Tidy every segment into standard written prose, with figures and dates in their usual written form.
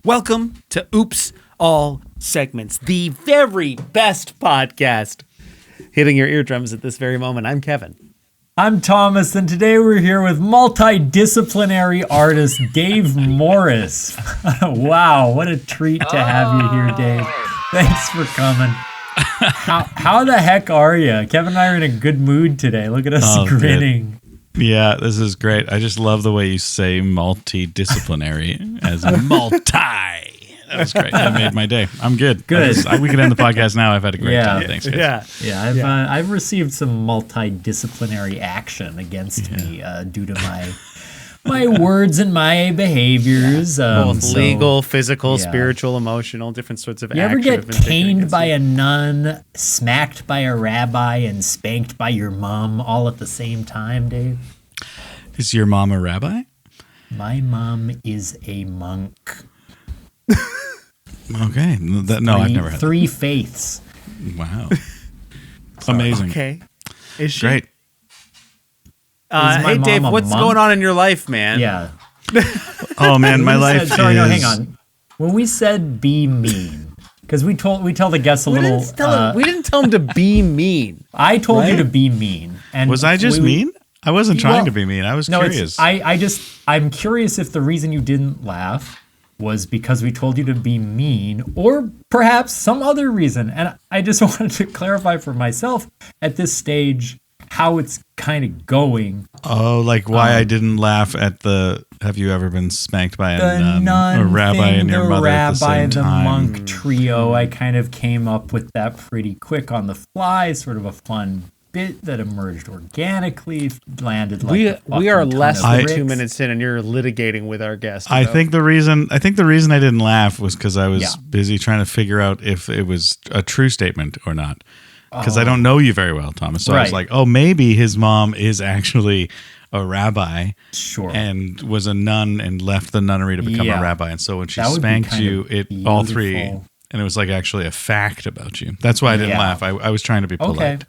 Welcome to Oops All Segments, the very best podcast hitting your eardrums at this very moment. I'm Kevin. I'm Thomas, and today we're here with multi-disciplinary artist Dave Morris. Wow, what a treat to have you here, Dave. Thanks for coming. How the heck are you? Kevin and I are in a good mood today. Look at us grinning. Good. Yeah, this is great. I just love the way you say multidisciplinary as multi. That was great. That made my day. I'm good. Good. We can end the podcast now. I've had a great time. Thanks, guys. I've received some multidisciplinary action against me due to my words and my behaviors. Both legal, physical, spiritual, emotional, different sorts of You action. ever get caned by a nun, smacked by a rabbi, and spanked by your mom all at the same time, Dave? Is your mom a rabbi? My mom is a monk. Okay. I've never had three faiths. Wow. Amazing. Okay. Is she? Great. Hey, Dave, what's going on in your life, man? Yeah. Oh, man, my life is... Sorry, no, hang on. When we said be mean, because we tell the guests we didn't tell him to be mean. I told you to be mean. And was I just mean? I wasn't trying to be mean. I was curious. I'm curious if the reason you didn't laugh was because we told you to be mean, or perhaps some other reason. And I just wanted to clarify for myself at this stage how it's kind of going. Oh, like why I didn't laugh at the "Have you ever been spanked by a nun, a rabbi, and your mother rabbi, at the same time?" Monk trio. I kind of came up with that pretty quick on the fly, sort of a fun bit that emerged organically, landed like we are less than bricks. 2 minutes in, and you're litigating with our guest. I think the reason I didn't laugh was because I was busy trying to figure out if it was a true statement or not. Because I don't know you very well, Thomas. So I was like, oh, maybe his mom is actually a rabbi, and was a nun and left the nunnery to become a rabbi. And so when she spanked you, all three, and it was like actually a fact about you. That's why I didn't laugh. I was trying to be polite. Okay.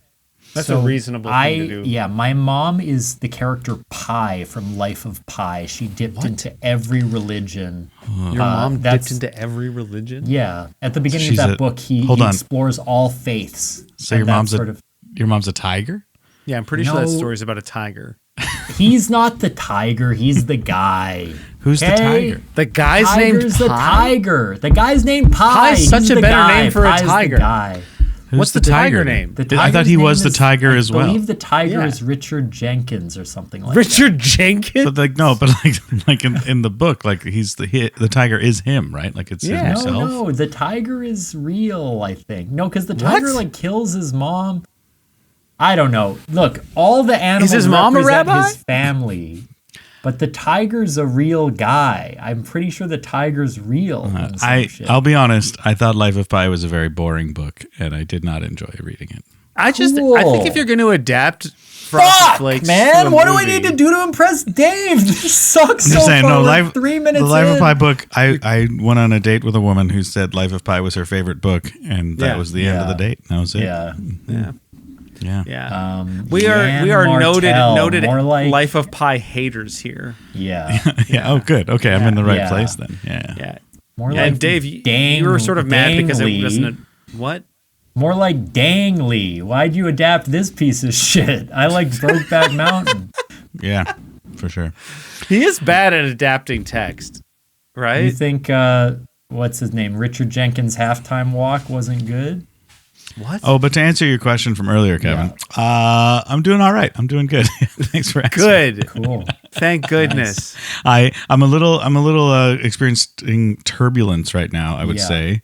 That's a reasonable thing to do. Yeah, my mom is the character Pi from Life of Pi. She dipped into every religion. Your mom dipped into every religion? Yeah. At the beginning of that book, he explores all faiths. So your mom's a tiger? Yeah, I'm pretty sure that story's about a tiger. He's not the tiger. He's the guy. Who's the tiger? The guy's named Pi? The tiger. The guy's named Pi. Pi's such a better name for a tiger. The guy. What's the tiger name? I thought he was the tiger as well. I believe the tiger is Richard Jenkins or something like that. Richard Jenkins? But in the book, like the tiger is him, right? Like it's himself. No, the tiger is real, I think. No, because the tiger kills his mom. I don't know. Look, all the animals is his mom represent a rabbi? his family. But the tiger's a real guy. I'm pretty sure the tiger's real. I'll be honest. I thought Life of Pi was a very boring book, and I did not enjoy reading it. I think if you're going to adapt Frosted Flakes, man, what do I need to do to impress Dave? This sucks so far. 3 minutes The Life in. of Pi book. I went on a date with a woman who said Life of Pi was her favorite book, and that was the end of the date. That was it. Yeah. We are noted Life of Pi haters here. Yeah. Oh, good. Okay, I'm in the right place then. Yeah. More like and Dave, you were sort of mad because it wasn't what? More like Dang Lee. Why'd you adapt this piece of shit? I like Brokeback Mountain. Yeah, for sure. He is bad at adapting text, right? You think what's his name? Richard Jenkins' Halftime Walk wasn't good? What? Oh, but to answer your question from earlier, Kevin, I'm doing all right. I'm doing good. Thanks for asking. Good. Cool. Thank goodness. I'm a little experiencing turbulence right now, I would say,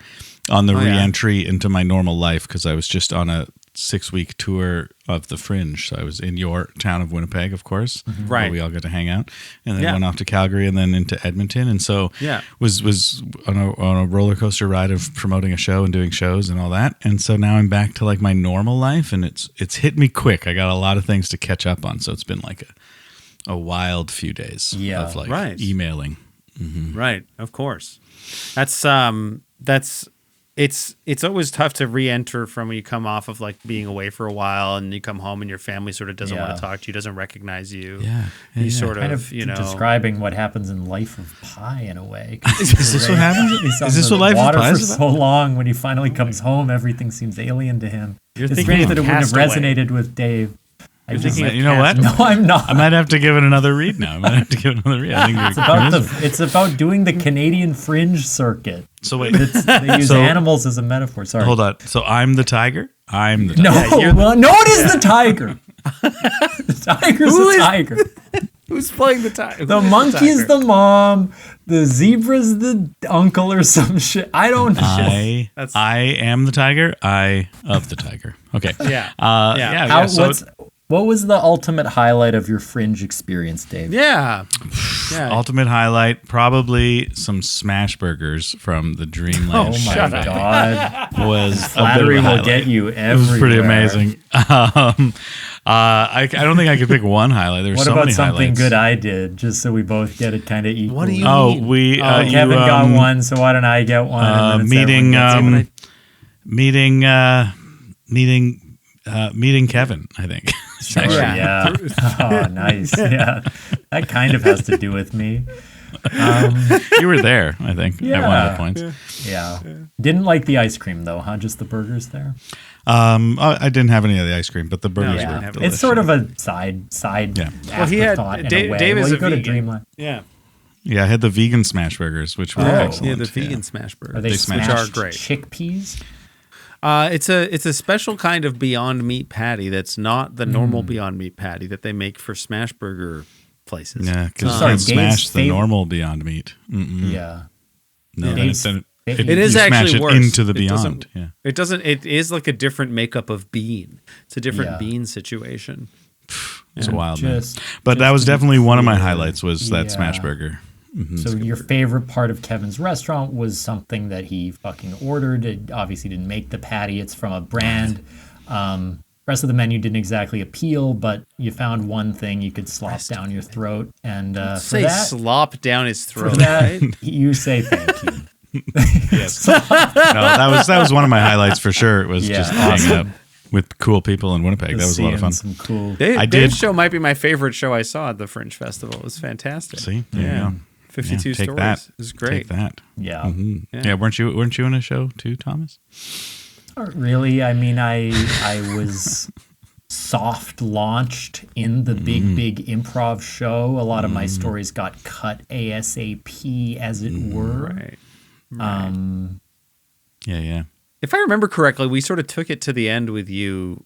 on the re-entry into my normal life, because I was just on a 6-week tour of the Fringe. So I was in your town of Winnipeg, of course, where we all got to hang out, and then went off to Calgary and then into Edmonton, and so was on a roller coaster ride of promoting a show and doing shows and all that. And so now I'm back to like my normal life, and it's hit me quick. I got a lot of things to catch up on, so it's been like a wild few days of like emailing. Right, of course. That's it's always tough to re-enter from when you come off of like being away for a while and you come home and your family sort of doesn't want to talk to you, doesn't recognize you. You sort kind of, you know, describing what happens in Life of Pi in a way. Is this what happens? Is this what Life of Pi is for about? so long, when he finally comes home, everything seems alien to him. You're It's thinking strange of that it wouldn't have Castaway. resonated with Dave. You know what? No, I'm not. I might have to give it another read now. I might have to give it another read. I think It's about doing the Canadian fringe circuit. So wait. They use animals as a metaphor. Sorry. Hold on. So I'm the tiger? I'm the No, tiger. no, it is the tiger. The tiger's the tiger. Who's playing the tiger? The monkey is the mom. The zebra's the uncle or some shit. I don't know. I am the tiger. I of the tiger. Okay. Yeah. What was the ultimate highlight of your fringe experience, Dave? Yeah. Ultimate highlight, probably some smash burgers from the Dreamland. Oh my shut up. God. Was Flattery a bit of a will highlight. get you It everywhere. was pretty amazing. I don't think I could pick one highlight. There's What so about many something highlights. good I did, just so we both get it kind of equal? What do you Oh, mean? we Kevin got one, so why don't I get one? And then it's meeting everyone gets meeting Kevin, I think. Sure, yeah. Oh, nice. Yeah. That kind of has to do with me. You were there, I think, at one of the points. Yeah. Didn't like the ice cream, though, huh? Just the burgers there? I didn't have any of the ice cream, but the burgers Yeah. were It's delicious. It's sort of a side Well, he had afterthought in a way. Dave is Well, you a go to vegan. Dreamland. Yeah. Yeah, I had the vegan smash burgers, which were excellent. Yeah, the vegan smash burgers. Are they smash- smashed which are great. chickpeas? It's a special kind of Beyond Meat patty that's not the normal Beyond Meat patty that they make for smash burger places. Yeah, because Sorry, you Dave's smash the favorite- normal Beyond Meat. Yeah. No, Dave's then It It is you actually smash it worse. into the It doesn't- Beyond. Yeah. It doesn't. It is like a different makeup of bean. It's a different Yeah. bean situation. It's a wild man. Just- But that just was to be definitely one of my clear, highlights was that yeah. smash burger. So your favorite part of Kevin's restaurant was something that he fucking ordered. It obviously didn't make the patty. It's from a brand. Rest of the menu didn't exactly appeal, but you found one thing you could slop down your throat. And for Say that, slop down his for throat. that, right? you say thank you. Yes. No, that was one of my highlights for sure. It was Yeah, just awesome. hanging out with cool people in Winnipeg. That was a lot of fun. Some cool. Dave's show might be my favorite show I saw at the Fringe Festival. It was fantastic. See? There you yeah. go. 52 Yeah, take stories. that. It was great. Take that. Yeah. Mhm. Yeah. Yeah, weren't you in a show too, Thomas? Not really. I mean, I was soft launched in the big improv show. A lot of my stories got cut ASAP, as it were. Right. Yeah. If I remember correctly, we sort of took it to the end with you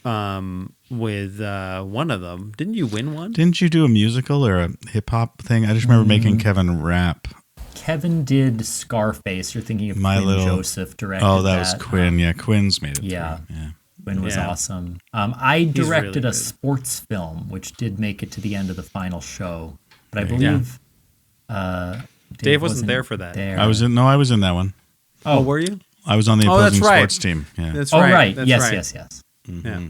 with one of them. Didn't you win one? Didn't you do a musical or a hip hop thing? I just remember making Mm. Kevin rap. Kevin did Scarface. You're thinking of My Quinn little- Joseph directed Oh, that was Quinn. Yeah, Quinn's made it. yeah. through. Yeah. Quinn was Yeah. awesome. I directed really a good. sports film, which did make it to the end of the final show. But I believe Dave wasn't there for that. I was in that one. Oh, were you? I was on the Oh, that's opposing right. sports team. Yeah. That's Oh, right. right. That's Yes, right. yes. Yeah.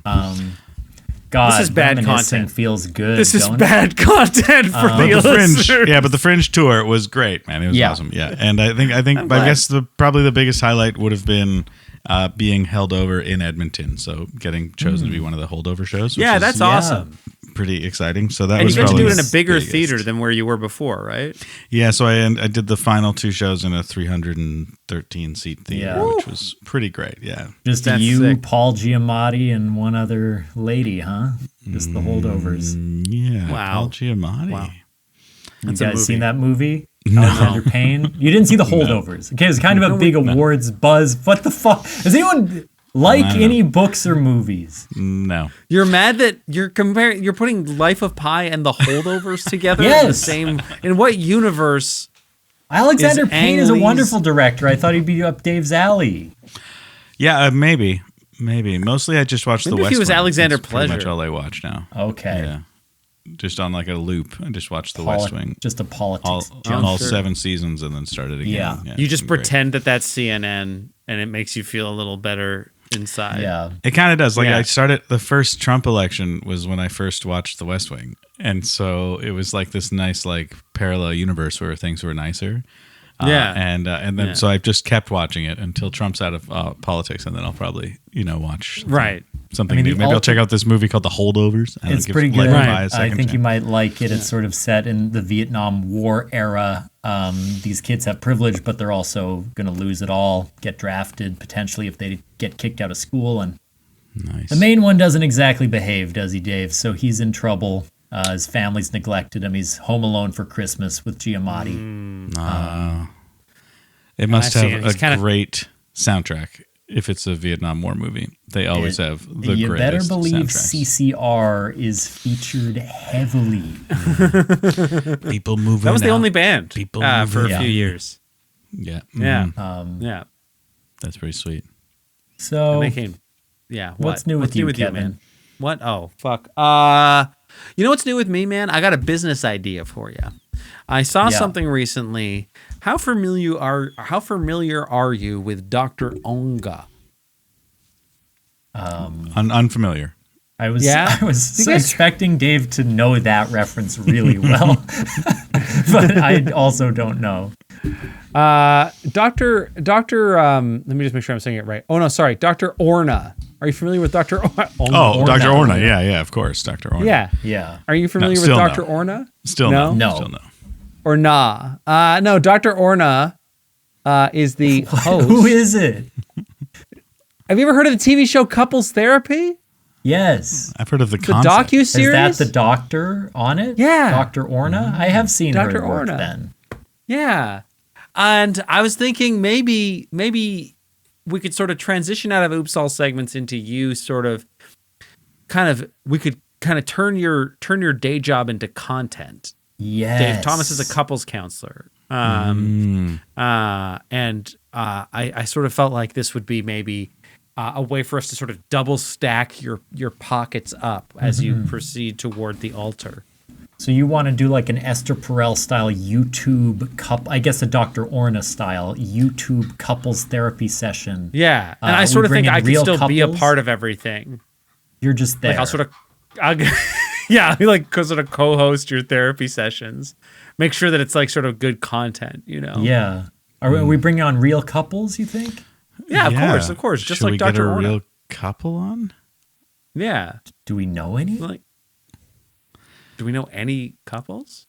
God, This is bad reminiscing content. feels good. This is don't it? bad content for the Fringe, listeners. yeah, but the Fringe tour was great, man. It was Yeah. awesome. Yeah, and I think I glad. guess probably the biggest highlight would have been being held over in Edmonton. So getting chosen to be one of the holdover shows. Which Yeah, is that's awesome. pretty exciting. So that And was you got to probably do it in a the bigger biggest. theater than where you were before, right? Yeah, so I did the final two shows in a 313 seat theater, Yeah. which was pretty great. Yeah. Just That's you, sick. Paul Giamatti, and one other lady, huh? Just the holdovers. Yeah. Wow. Paul Giamatti. Wow. You That's a guys movie. seen that movie? Alexander Payne? You didn't see the holdovers. Okay, it's kind of a big awards buzz. What the fuck? Does anyone like No. any books or movies? No. You're mad that you're putting Life of Pi and the holdovers together in the Yes. same. In what universe? Alexander Payne is a Ang Lee's- wonderful director. I thought he'd be up Dave's alley. Yeah, maybe. Mostly I just watched Maybe The if West he was Wing. Alexander That's pretty much Pleasure. all I watch now. Okay. Yeah. Just on like a loop. I just watched The West Wing. Just a politics All jump. sure. 7 seasons and then started again. Yeah. You it's just been great. pretend that that's CNN, and it makes you feel a little better inside. Yeah. It kind of does. Like Yeah. I started the first Trump election was when I first watched The West Wing, and so it was like this nice like parallel universe where things were nicer. And then so I've just kept watching it until Trump's out of politics, and then I'll probably watch something new. Maybe I'll check out this movie called The Holdovers. It's pretty good. I think you might like it. It's sort of set in the Vietnam War era. These kids have privilege, but they're also going to lose it all, get drafted potentially if they get kicked out of school. And the main one doesn't exactly behave, does he, Dave? So he's in trouble. His family's neglected him. He's home alone for Christmas with Giamatti. It must have a great soundtrack if it's a Vietnam War movie. They always have the greatest. You better believe soundtracks. CCR is featured heavily. People moving. That was the only band for a few years. Yeah. Yeah. That's pretty sweet. So, what's new with you, Kevin? man? What? Oh, fuck. You know what's new with me, man? I got a business idea for you. I saw something recently. How familiar are you with Dr. Onga? Unfamiliar. I was expecting Dave to know that reference really well, but I also don't know. Doctor. Let me just make sure I'm saying it right. Oh no, sorry, Dr. Orna. Are you familiar with Dr. Orna? Dr. Orna. Yeah, of course, Dr. Orna. Yeah. Are you familiar with Dr. Orna? Still no. Still no. Or nah. No, Dr. Orna is the host. Who is it? Have you ever heard of the TV show Couples Therapy? Yes. I've heard of the docu-series. Is that the doctor on it? Yeah. Dr. Orna? I have seen Dr. her work Orna. then. Yeah. And I was thinking maybe we could sort of transition out of Oops All segments into you we could turn your day job into content. Yes. Dave Thomas is a couples counselor. And I sort of felt like this would be maybe a way for us to sort of double stack your pockets up as you proceed toward the altar. So you want to do like an Esther Perel style YouTube a Dr. Orna style YouTube couples therapy session. Yeah. And I sort of think I could still be a part of everything. You're just there. Like I'll sort of co-host your therapy sessions. Make sure that it's like sort of good content, Yeah. Are we bringing on real couples, you think? Yeah, of course. Just Should like Dr. Orna. Should we get a real couple on? Yeah. Do we know any? Do we know any couples?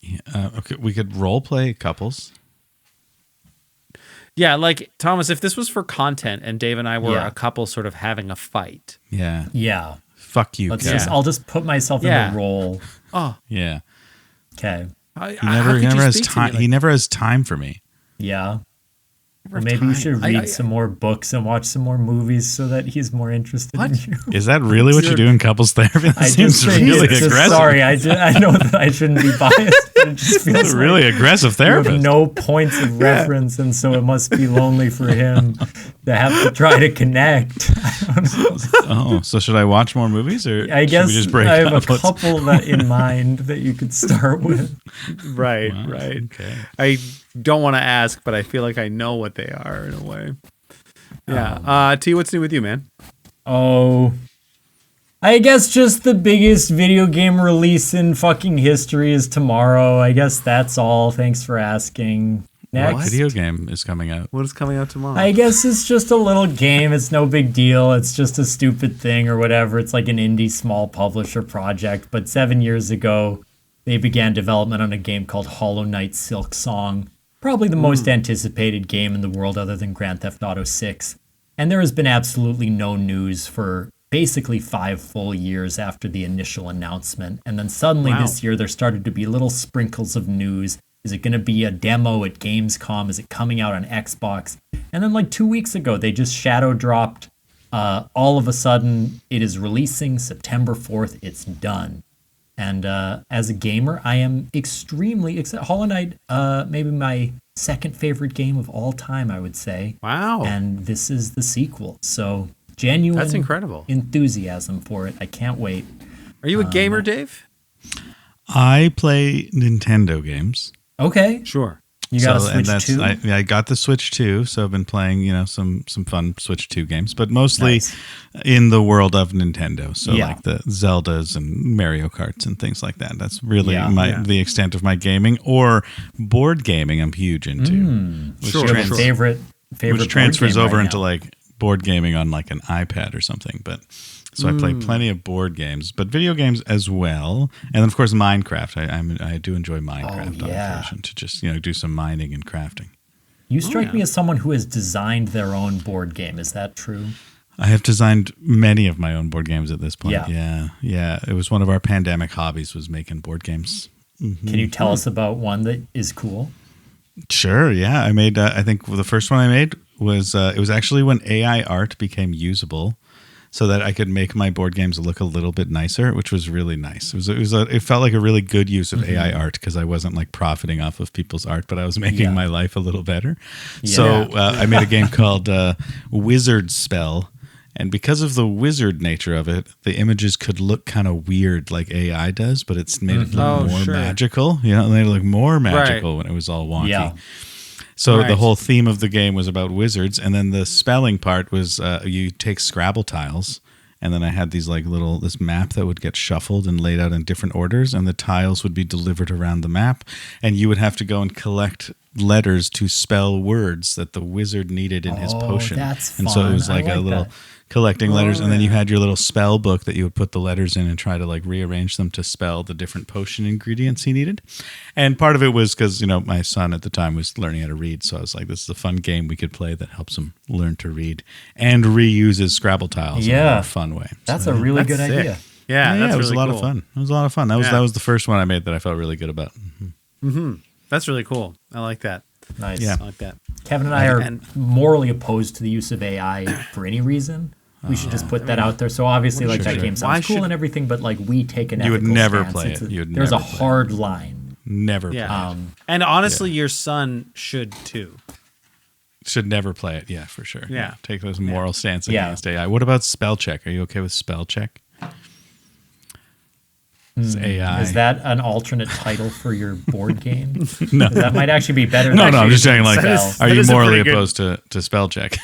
Yeah, okay, we could role play couples. Yeah, like Thomas, if this was for content and Dave and I were a couple sort of having a fight. Yeah. Yeah. Fuck you, I'll just put myself in the role. Oh. Yeah. Okay. He never has time for me. Yeah. Well, maybe you should read some more books and watch some more movies so that he's more interested in you. Is that really what you do in couples therapy? That seems really aggressive. Sorry, I know that I shouldn't be biased, but it just feels really aggressive therapist. You have no points of reference, and so it must be lonely for him to have to try to connect. I don't know. So should I watch more movies, or I guess should we just break I have up? a couple in mind that you could start with. Right. Okay. I don't want to ask, but I feel like I know what they are in a way. Yeah. T, what's new with you, man? Oh, I guess just the biggest video game release in fucking history is tomorrow. I guess that's all. Thanks for asking. Next. What video game is coming out? What is coming out tomorrow? I guess it's just a little game. It's no big deal. It's just a stupid thing or whatever. It's like an indie small publisher project. But 7 years ago, they began development on a game called Hollow Knight Silk Song. Probably the most anticipated game in the world other than Grand Theft Auto 6. And there has been absolutely no news for basically 5 full years after the initial announcement. And then suddenly this year, there started to be little sprinkles of news. Is it going to be a demo at Gamescom? Is it coming out on Xbox? And then like 2 weeks ago, they just shadow dropped. All of a sudden, it is releasing September 4th. It's done. And as a gamer, I am extremely excited. Hollow Knight, maybe my second favorite game of all time, I would say. Wow. And this is the sequel. So genuine That's incredible. Enthusiasm for it. I can't wait. Are you a gamer, Dave? I play Nintendo games. Okay. Sure. You got a Switch 2? I got the Switch 2, so I've been playing, some fun Switch 2 games, but mostly in the world of Nintendo. So like the Zeldas and Mario Karts and things like that. That's really the extent of my gaming, or board gaming. I'm huge into. Favorite which transfers over into like board gaming on like an iPad or something, but. So I play plenty of board games, but video games as well, and then of course Minecraft. I do enjoy Minecraft on occasion to just do some mining and crafting. You strike me as someone who has designed their own board game. Is that true? I have designed many of my own board games at this point. Yeah. It was one of our pandemic hobbies, was making board games. Mm-hmm. Can you tell us about one that is cool? Sure. Yeah, I made. I think the first one I made was it was actually when AI art became usable, so that I could make my board games look a little bit nicer, which was really nice. It felt like a really good use of AI art, because I wasn't like profiting off of people's art, but I was making my life a little better. Yeah. So I made a game called Wizard Spell, and because of the wizard nature of it, the images could look kind of weird like AI does, but it's made it look more magical. They look more magical when it was all wonky. Yeah. So the whole theme of the game was about wizards, and then the spelling part was you take Scrabble tiles, and then I had these like this map that would get shuffled and laid out in different orders, and the tiles would be delivered around the map, and you would have to go and collect letters to spell words that the wizard needed in his potion. That's fun. And so it was like a little collecting letters, and then you had your little spell book that you would put the letters in and try to like rearrange them to spell the different potion ingredients he needed. And part of it was because my son at the time was learning how to read, so I was like, this is a fun game we could play that helps him learn to read and reuses Scrabble tiles in a more fun way. That's a really good idea. Yeah, it was a lot of fun. It was a lot of fun. That was the first one I made that I felt really good about. Mm-hmm. That's really cool. I like that. Nice. Yeah. I like that. Kevin and I are morally opposed to the use of AI for any reason. We should just put that out there. So obviously, like, that game sounds cool and everything, but like, we take an ethical stance. You would never stance. play it. There's a hard line. Never play it. And honestly, your son should too. Should never play it. Yeah, for sure. Yeah. Take those moral stance against AI. What about spell check? Are you okay with spell check? It's AI. Is that an alternate title for your board game? No. That might actually be better. No, I'm just saying, like, are you morally opposed to spell check?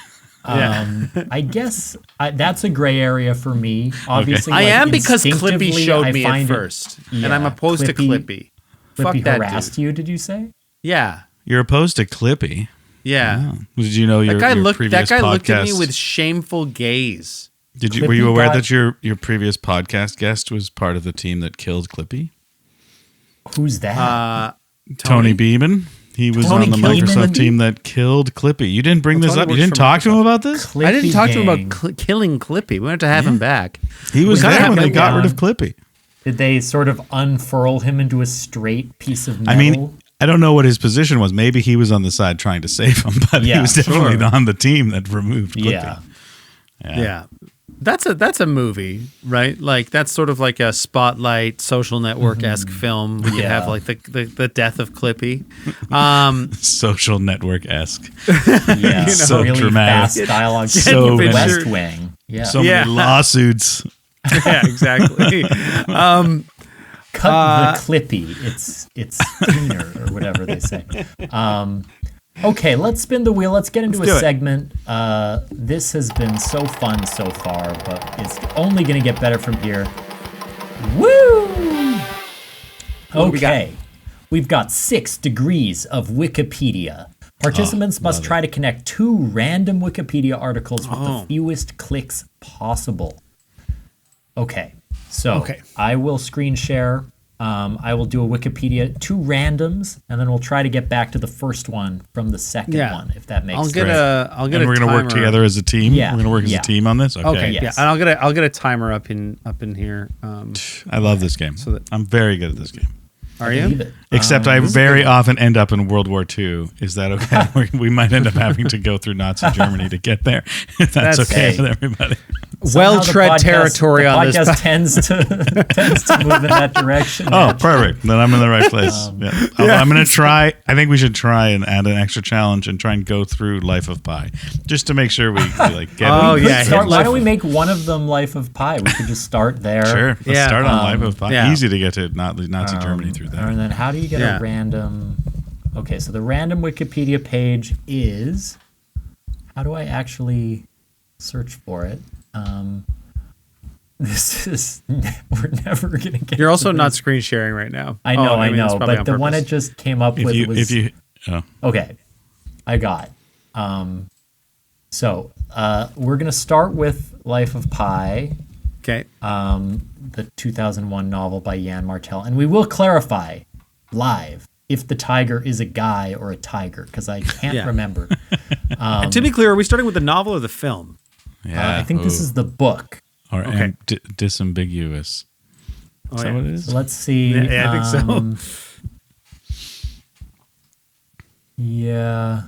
I guess that's a gray area for me. Obviously, I am, because instinctively, Clippy showed me at first, and I'm opposed to Clippy. Fuck Clippy that harassed dude. you, did you say? Yeah. You're opposed to Clippy? Yeah. Oh. Did you know your previous that guy podcast? looked at me with shameful gaze. Were you aware that your previous podcast guest was part of the team that killed Clippy? Who's that? Tony Beeman. He was on the Microsoft team that killed Clippy. You didn't bring this up? You didn't talk to him about this? Clippy I didn't talk to him gang. about killing Clippy. We have to have him back. He was there when they got rid of Clippy. Did they sort of unfurl him into a straight piece of metal? I mean, I don't know what his position was. Maybe he was on the side trying to save him, but he was definitely on the team that removed Clippy. Yeah. That's a movie, right? Like, that's sort of like a Spotlight, Social Network-esque film. We could have like the death of Clippy. Social Network-esque. Yeah, so really dramatic. fast dialogue. So West Wing. Yeah. So many lawsuits. Yeah, exactly. Cut the Clippy. It's cleaner, or whatever they say. Okay, let's spin the wheel. Let's get into a segment. This has been so fun so far, but it's only going to get better from here. Woo! Okay, we've got 6 degrees of Wikipedia. Participants must try to connect 2 random Wikipedia articles with the fewest clicks possible. Okay, so I will screen share. I will do a Wikipedia, 2 randoms, and then we'll try to get back to the first one from the second one, if that makes sense. I'll get and we're going to work together as a team. Yeah. We're going to work as a team on this. Okay. Yes. Yeah. And I'll get a timer up in here. I love this game. I'm very good at this game. Are you? Except I very often end up in World War II. Is that okay? We might end up having to to go through Nazi Germany to get there. If that's okay with everybody. Well-tread territory on this podcast tends to move in that direction. Oh, perfect. Then I'm in the right place. I'm going to try. I think we should try and add an extra challenge and try and go through Life of Pi, just to make sure we like get it. Why don't we make one of them Life of Pi? We could just start there. Sure. Let's start on Life of Pi. Easy to get to Nazi Germany through that. And then how do you get a random... Okay, so the random Wikipedia page is. How do I actually search for it? This is. We're never gonna get. You're also not screen sharing right now. I know, I mean, that's probably but on the one purpose. it just came up with was. Okay, I got. So we're gonna start with Life of Pi. Okay. The 2001 novel by Jan Martel, and we will clarify live if the tiger is a guy or a tiger, because I can't remember. And to be clear, are we starting with the novel or the film? Yeah, I think this is the book. or disambiguous. Is that what it is? So let's see. Yeah, I think so. Yeah.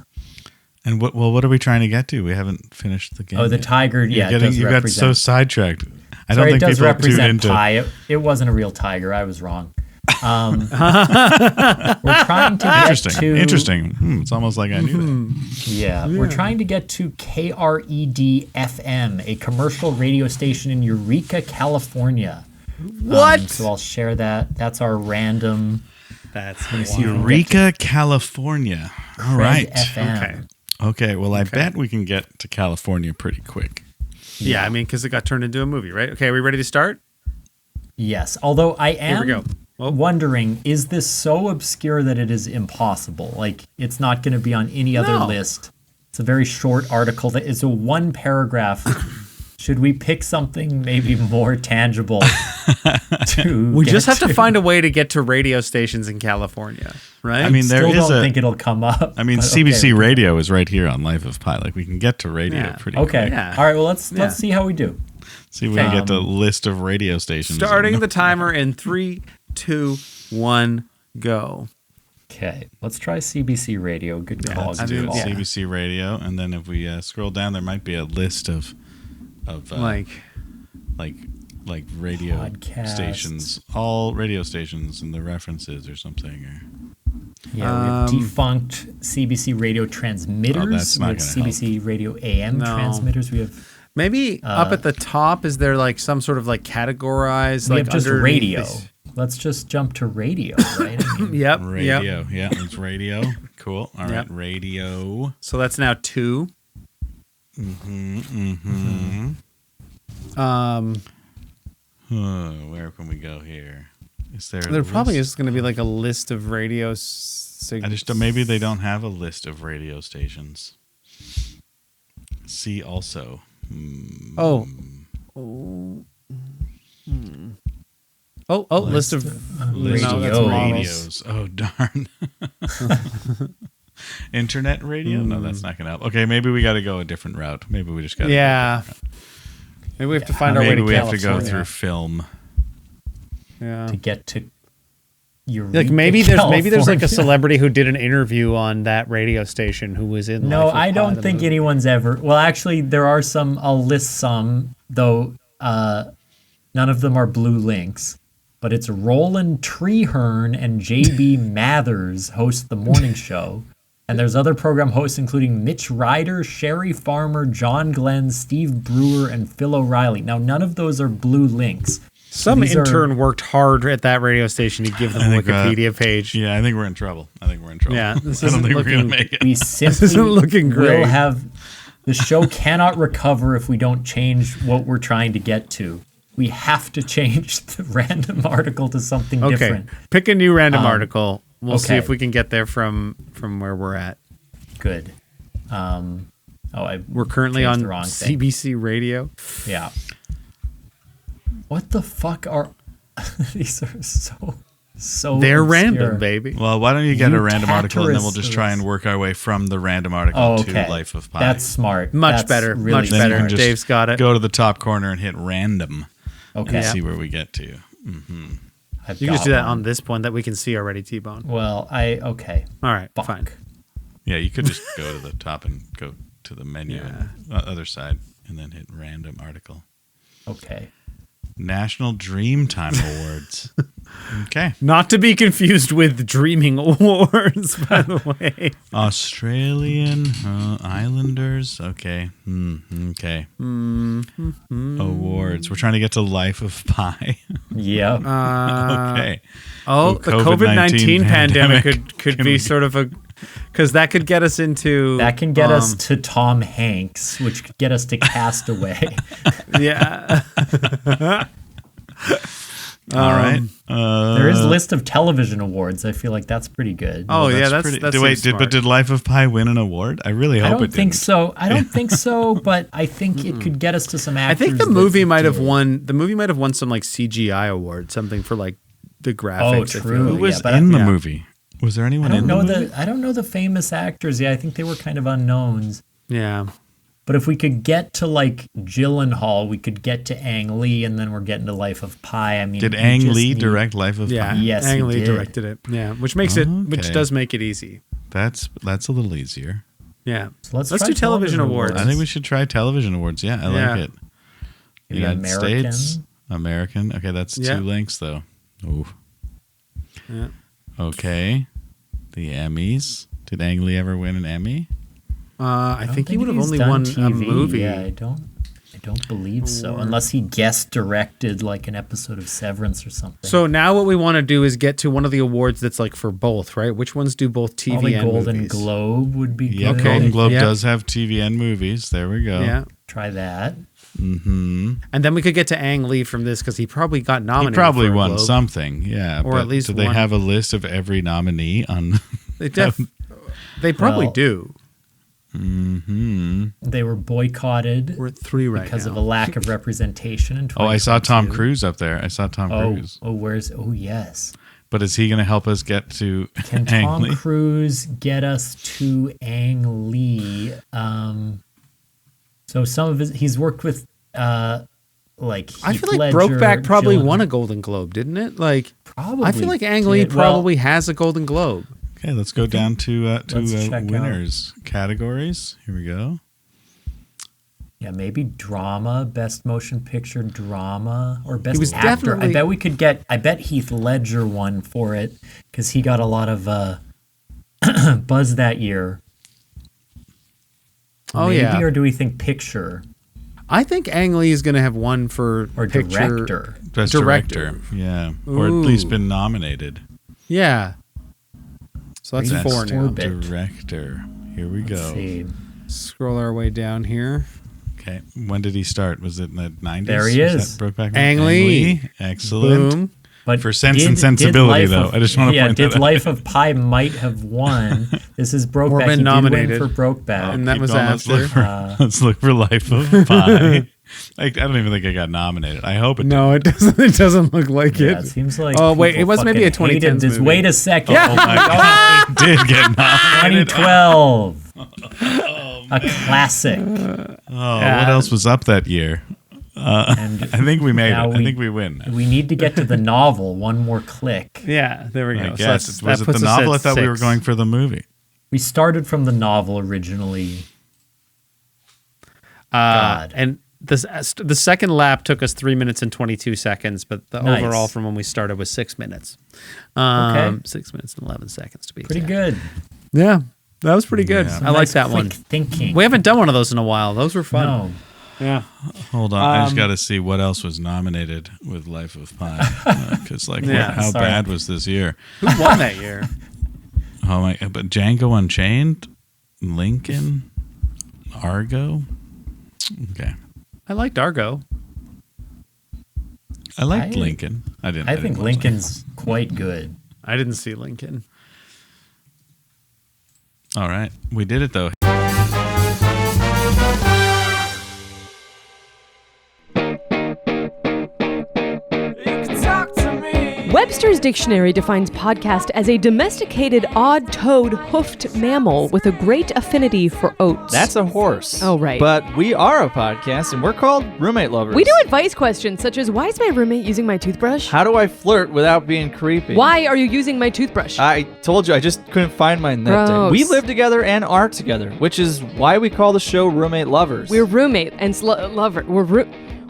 And what are we trying to get to? We haven't finished the game. Oh, the yet. tiger. Yeah, it does you got represent. so sidetracked. I Sorry, don't it think does people tune represent into. pi. It wasn't a real tiger. I was wrong. We're trying to get to. Interesting. It's almost like I knew that. Yeah, we're trying to get to KRED FM, a commercial radio station in Eureka, California. What? So I'll share that. That's our random. That's Eureka, California. All right. FM. Okay. Well, I bet we can get to California pretty quick. Yeah, I mean, because it got turned into a movie, right? Okay, are we ready to start? Yes, although I Here we go. am wondering, is this so obscure that it is impossible? Like, it's not going to be on any other list. It's a very short article. That is a one paragraph. Should we pick something maybe more tangible? We just have to find a way to get to radio stations in California, right? I mean, there Still is don't a. think it'll come up. I mean, but CBC okay. Radio is right here on Life of Pi. Like, we can get to radio pretty Okay. quick. Yeah. All right. Well, let's see how we do. See if we can get the list of radio stations. Starting the timer in 3, 2, 1, go. Okay. Let's try CBC Radio. Good call. Let's Good do call. CBC Radio, and then if we scroll down, there might be a list of like radio Podcasts. stations, all radio stations, and the references or something. Yeah, we have defunct CBC radio transmitters. that's not we have gonna CBC radio AM transmitters. We have Maybe up at the top, is there like some sort of like categorized? we like have just underneath radio. this- Let's just jump to radio, right? I mean, Yep. Radio, Yep. yeah, it's radio. Cool. All right, Yep. radio. So that's now 2. Where can we go here? Is there? There probably is going to be like a list of radio signals. I just don't, maybe they don't have a list of radio stations. See also. Oh, list of List no, of that's models. radios. Oh darn. Internet radio? No, that's not gonna help. Okay, maybe we got to go a different route. Maybe we just got. Yeah. Maybe we have to find our way Maybe to we have to California. go through film. Yeah. to get to Eureka, Like maybe there's like a California. celebrity who did an interview on that radio station who was in. No, Life of I Pi, don't the think movie. anyone's ever. Well, actually, there are some. I'll list some, though. None of them are blue links. But it's Roland Treeherne and JB Mathers host the morning show. And there's other program hosts including Mitch Ryder, Sherry Farmer, John Glenn, Steve Brewer, and Phil O'Reilly. Now, none of those are blue links. Some These are- intern worked hard at that radio station to give them a think, Wikipedia page. Yeah, I think we're in trouble. Yeah, this I don't isn't think we're gonna looking. make it. We simply isn't looking great. will have the show cannot recover if we don't change what we're trying to get to. We have to change the random article to something Okay, different. pick a new random article. We'll see okay. if we can get there from where we're at. Good. We're currently changed on the wrong thing. CBC Radio. Yeah. What the fuck are these? Are so. They're obscure. random, baby. Well, why don't you get a random article and then we'll Eutatterus. just try and work our way from the random article Oh, to okay. Life of Pi. That's smart. Much That's better. Really Much Then you better. can just Dave's got it. Go to the top corner and hit random Okay. and see where we get to. I've You can just got do that one. on this one that we can see already, T-Bone. Well, okay. All right, Fuck. fine. Yeah, you could just go to the top and go to the menu and other side and then hit random article. Okay. National Dreamtime Awards. Okay. Not to be confused with Dreaming Awards, by the way. Australian Islanders. Okay. Okay. Awards. We're trying to get to Life of Pi. Yeah. Okay. Oh, the COVID-19 pandemic could be sort of a, because that could get us into. That can get us to Tom Hanks, which could get us to Castaway. Yeah. All right. There is a list of television awards. I feel like that's pretty good. Oh, yeah, that's wait, but did Life of Pi win an award? I really hope it didn't. I don't think so, but I think it could get us to some actors. I think the movie might have won. The movie might have won some like CGI award, something for like the graphics. Oh, true. Who was in the movie? Was there anyone in the movie? I don't know the famous actors. Yeah, I think they were kind of unknowns. Yeah. But if we could get to like Gyllenhaal, we could get to Ang Lee, and then we're getting to Life of Pi. I mean, did Ang Lee direct Life of Pi? Yeah, yes, Ang Lee directed it. Yeah, which does make it easy. That's a little easier. Yeah, so let's do television awards. I think we should try television awards. Yeah, I like it. Maybe United States, American. Okay, that's 2 links though. Ooh. Yeah. Okay, the Emmys. Did Ang Lee ever win an Emmy? I think he would have only won a movie. Yeah, I don't believe so, unless he guest directed like an episode of Severance or something. So now what we want to do is get to one of the awards that's like for both, right? Which ones do both TV Probably and Golden movies? Globe would be Yeah, good. Golden Globe does have TV and movies. There we go. Yeah. Try that. Mm-hmm. And then we could get to Ang Lee from this because he probably got nominated. He probably for a won Globe. something, yeah. Or at least do they have a list of every nominee on? They probably do. Mm-hmm. They were boycotted. We're at 3 right because now. of a lack of representation in 2022. Oh, I saw Tom Cruise up there. Cruise. Oh, yes. But is he going to help us get to Can Ang Tom Lee? Cruise get us to Ang Lee? So some of he's worked with like Heath I feel like Ledger, Brokeback probably Gyllenhaal. won a Golden Globe, didn't it? Like Probably. I feel like Ang Lee probably has a Golden Globe. Okay, let's go down to let's check winners categories. Here we go. Yeah, maybe drama, best motion picture drama, or best was actor. definitely- I bet Heath Ledger won for it because he got a lot of buzz that year. Oh, maybe, yeah. Or do we think picture I think Ang Lee is going to have one for or picture. director? Best director. Yeah. Or at least been nominated. Yeah. So that's Best 4 now. director. Here we Let's go. see. Scroll our way down here. Okay. When did he start? Was it in the 90s? There he Was is. that Brokeback Ang Lee. Excellent. Boom. But For Sense and Sensibility, Life though. I just want to point that did out. Life of Pi might have won? This is Brokeback. Or been He did nominated. win for Brokeback. And that Keep was going. after. Let's look for Life of Pi. I don't even think it got nominated. I hope it No, it doesn't. It doesn't look like Yeah, it. it seems like. Oh, wait, people it was maybe a fucking hated 2010s this. movie. Wait a second. Oh my God. It did get nominated. 2012. A classic. Oh, what else was up that year? And I think we made it. now I think we win. we need to get to the novel. One more click. Yeah, there we go. I So guess. that Was it puts the us novel? I at thought we were 6. going for the movie. We started from the novel originally. God. And the second lap took us 3 minutes and 22 seconds, but the Nice. overall from when we started was 6 minutes. Okay. 6 minutes and 11 seconds to be Pretty exact. good. Yeah, that was pretty good. Yeah. I like Nice, that quick one. Thinking. We haven't done one of those in a while. Those were fun. No. Yeah. Hold on. I just got to see what else was nominated with Life of Pi. Because, Yeah, how sorry. bad was this year? Who won that year? Oh, my. But Django Unchained? Lincoln? Argo? Okay. I liked Argo. I liked I- Lincoln. I didn't. I didn't think watch Lincoln's quite good. I didn't see Lincoln. Lincoln. All right. We did it, though. Webster's Dictionary defines podcast as a domesticated, odd-toed, hoofed mammal with a great affinity for oats. That's a horse. Oh, right. But we are a podcast, and we're called Roommate Lovers. We do advice questions such as, why is my roommate using my toothbrush? How do I flirt without being creepy? Why are you using my toothbrush? I told you, I just couldn't find mine that day. Gross. We live together and are together, which is why we call the show Roommate Lovers. We're roommate and lover.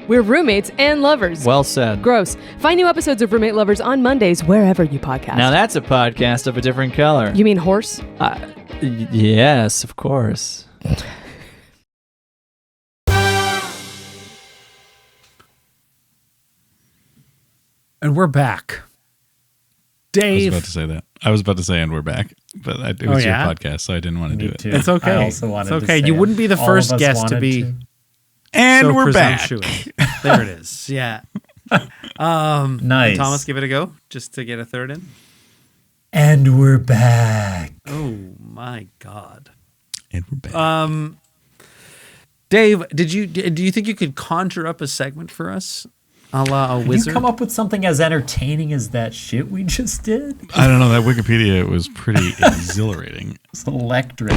We're roommates and lovers. Well said. Gross. Find new episodes of Roommate Lovers on Mondays wherever you podcast. Now that's a podcast of a different color. You mean horse? Yes, of course. And we're back. Dave. I was about to say that. I was about to say, and we're back, but it was your podcast, so I didn't want to do it. Too. It's okay. I also wanted it's okay. to say You wouldn't be the all first of us guest to wanted be. And so we're back. presumptuous. There it is. Yeah. Nice. Thomas, give it a go, just to get a third in. And we're back. Oh my God. And we're back. Dave, do you think you could conjure up a segment for us, a la a wizard? You come up with something as entertaining as that shit we just did? I don't know. That Wikipedia was pretty exhilarating. It's electric.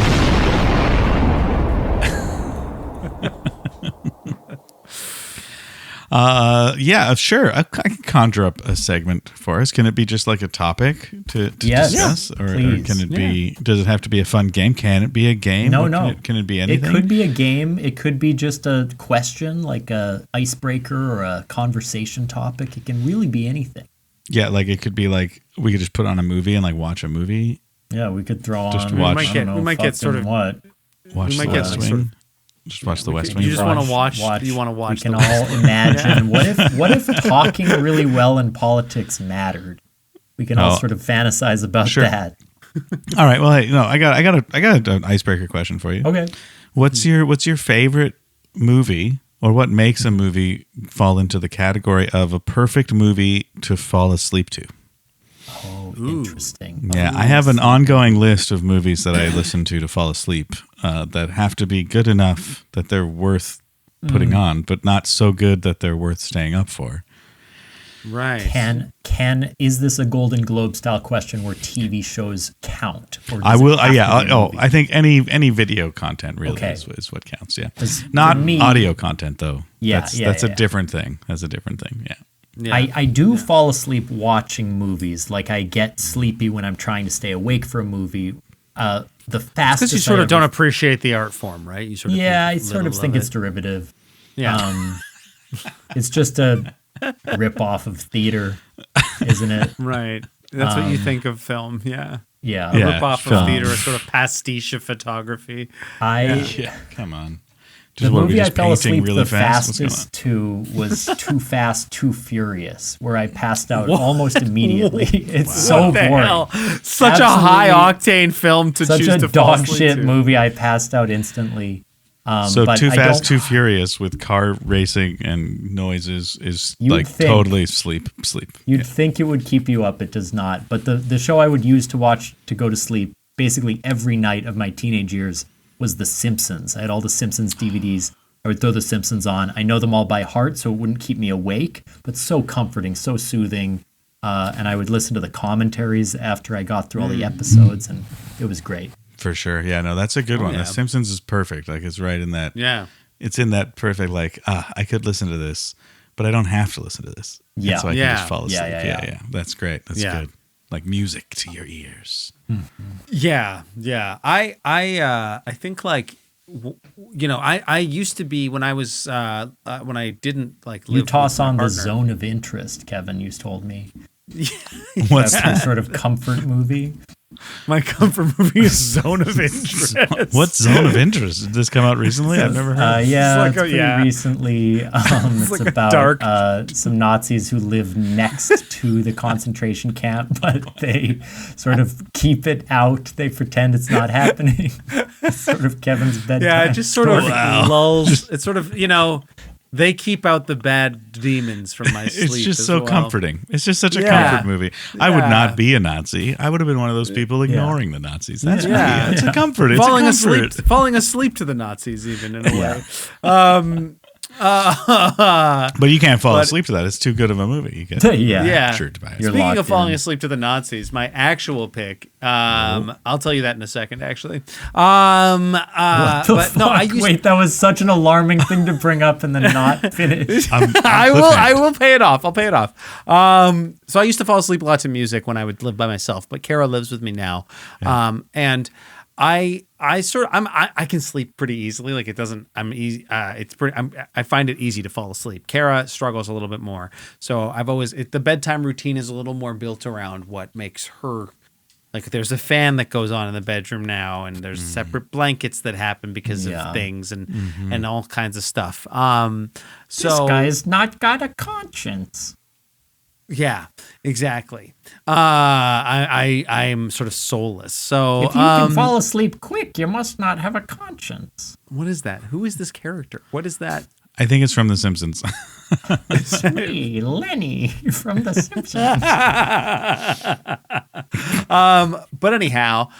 Yeah, sure. I can conjure up a segment for us. Can it be just like a topic to Yes, discuss, or please. can it be? Does it have to be a fun game? Can it be a game? No, Or no. Can it be anything? It could be a game. It could be just a question, like a icebreaker or a conversation topic. It can really be anything. Yeah, like it could be like we could just put on a movie and like watch a movie. Yeah, we could throw Just on. watch- I don't know, we might get sort fucking of- what. Watch We The might get West some Wing. sort of- Just watch The West Wing. You just want to watch. You want to watch. We can the all imagine. What if talking really well in politics mattered? We can all Oh. sort of fantasize about Sure. that. All right. Well, hey, no, I got an icebreaker question for you. Okay. What's your favorite movie, or what makes a movie fall into the category of a perfect movie to fall asleep to? Oh, interesting. Yeah, I have an ongoing list of movies that I listen to fall asleep that have to be good enough that they're worth putting on, but not so good that they're worth staying up for. Right. Is this a Golden Globe style question where TV shows count? Or does I it will. have to Yeah. be a movie? I think any video content really Okay. is what counts. Yeah. 'Cause Not for me- audio content though. Yeah, That's a yeah. different thing. That's a different thing. Yeah. Yeah. I do fall asleep watching movies. Like I get sleepy when I'm trying to stay awake for a movie. The fastest. Because you sort I of don't ever- appreciate the art form, right? You sort of Yeah, I think sort of little think it. it's derivative. Yeah. It's just a rip off of theater, isn't it? Right. That's what you think of film. Yeah. Yeah. Yeah. Rip off film. of theater, a sort of pastiche of photography. Yeah. Come on. The what, are we movie I just fell painting asleep really the fast? What's going fastest to was Too Fast, Too Furious, where I passed out almost immediately. It's so What the boring. hell? Such a high octane film to Such choose a to fall dog asleep shit to. movie. I passed out instantly. So but Too I Fast, don't- Too Furious with car racing and noises is You'd like think. totally sleep. You'd think it would keep you up. It does not. But the show I would use to watch to go to sleep basically every night of my teenage years was The Simpsons. I had all the Simpsons DVDs. I would throw The Simpsons on. I know them all by heart, so it wouldn't keep me awake, but so comforting, so soothing. And I would listen to the commentaries after I got through all the episodes, and it was great. For sure. Yeah, no, that's a good one. yeah. The Simpsons is perfect. Like it's right in that. Yeah. It's in that perfect, like, I could listen to this, but I don't have to listen to this. And Yeah. so I can Yeah. just fall asleep. Yeah. That's great. That's Yeah. good. Like music to your ears. Yeah, yeah. I think like I used to be when I was when I didn't like live You toss with my on the partner. Zone of Interest, Kevin, you told me. What's That's some sort of comfort movie. My comfort movie is Zone of Interest. What Zone of Interest? Did this come out recently? I've never heard. Yeah, It's like it's pretty recently. It's like a about dark- some Nazis who live next to the concentration camp, but they sort of keep it out. They pretend it's not happening. It's sort of Kevin's bedtime. Yeah, it just sort of story. lulls. It's sort of they keep out the bad demons from my sleep. It's just as so well. comforting. It's just such a Yeah. comfort movie. I would Yeah. not be a Nazi. I would have been one of those people ignoring the Nazis. That's Yeah. me. It's a comfort. It's Falling a asleep, comfort. falling asleep to the Nazis, even in a way. But you can't fall asleep to that. It's too good of a movie. You get Yeah. sure to buy it. You're Speaking locked of falling in. asleep to the Nazis, my actual pick. I'll tell you that in a second. Actually, but no, I used. Wait, that was such an alarming thing to bring up and then not finish. I'm I cliffhanged. will pay it off. I'll pay it off. So I used to fall asleep a lot to music when I would live by myself, but Kara lives with me now. And I can sleep pretty easily. Like it doesn't, I'm easy. I find it easy to fall asleep. Kara struggles a little bit more. So the bedtime routine is a little more built around what makes her. Like there's a fan that goes on in the bedroom now, and there's separate blankets that happen because of things and all kinds of stuff. So This guy's not got a conscience. Yeah, exactly. I'm sort of soulless. So If you can fall asleep quick, you must not have a conscience. what is that? Who is this character? What is that? I think it's from The Simpsons. Hey, Lenny from The Simpsons. But anyhow,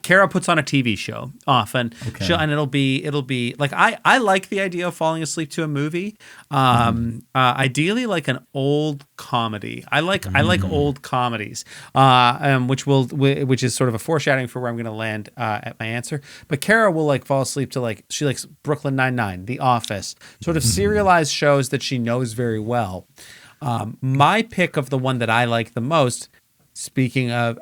Kara puts on a TV show often. Okay. And it'll be like I like the idea of falling asleep to a movie. Ideally like an old comedy. I like old comedies. Which is sort of a foreshadowing for where I'm going to land at my answer. But Kara will like fall asleep to like she likes Brooklyn Nine-Nine, The Office, sort of serialized shows that she knows very well. My pick of the one that I like the most, speaking of,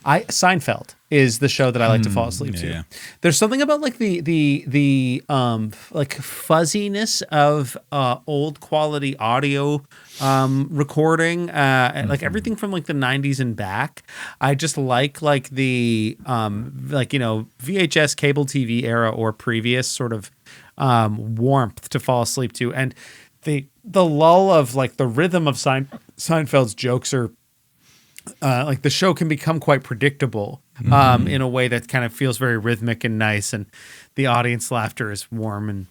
Seinfeld is the show that I like to fall asleep to. Yeah. There's something about like the like fuzziness of old quality audio recording, like everything from like the 90s and back. I just like the VHS cable TV era or previous sort of warmth to fall asleep to, and the lull of like the rhythm of Seinfeld's jokes are like the show can become quite predictable in a way that kind of feels very rhythmic and nice, and the audience laughter is warm, and